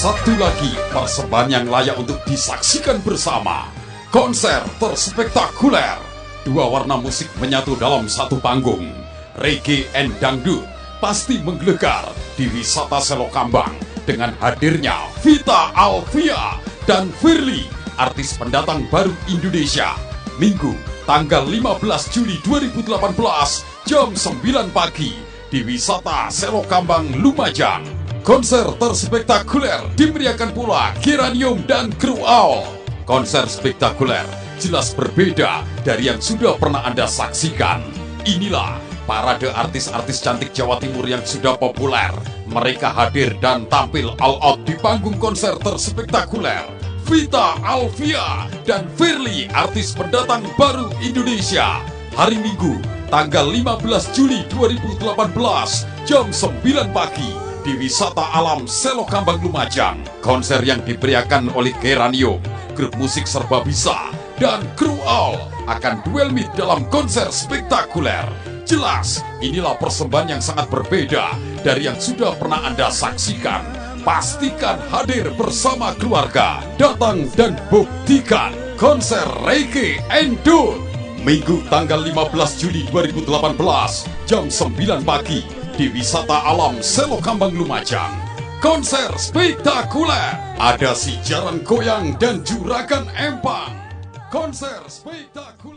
Satu lagi persembahan yang layak untuk disaksikan bersama. Konser terspektakuler. Dua warna musik menyatu dalam satu panggung. Reggae and dangdut pasti menggelegar di wisata Selokambang dengan hadirnya Vita, Alvia, dan Firly, artis pendatang baru Indonesia. Minggu tanggal 15 Juli 2018 jam 9 pagi di wisata Selokambang Lumajang. Konser terspektakuler dimeriahkan pula Geranium dan Kru Owl. Konser spektakuler jelas berbeda dari yang sudah pernah Anda saksikan. Inilah parade artis-artis cantik Jawa Timur yang sudah populer. Mereka hadir dan tampil all out di panggung konser terspektakuler. Vita, Alvia, dan Firly, artis pendatang baru Indonesia. Hari Minggu tanggal 15 Juli 2018 jam 9 pagi di wisata alam Selokambang Lumajang. Konser yang diberiakan oleh Geranium, grup musik serba bisa, dan Kru Owl akan duel meet dalam konser spektakuler. Jelas, inilah persembahan yang sangat berbeda dari yang sudah pernah Anda saksikan. Pastikan hadir bersama keluarga. Datang dan buktikan konser reggae and dangdut. Minggu tanggal 15 Juli 2018 jam 9 pagi di wisata alam Selokambang Lumajang. Konser spektakuler. Ada si jaran goyang dan juragan empang. Konser spektakuler.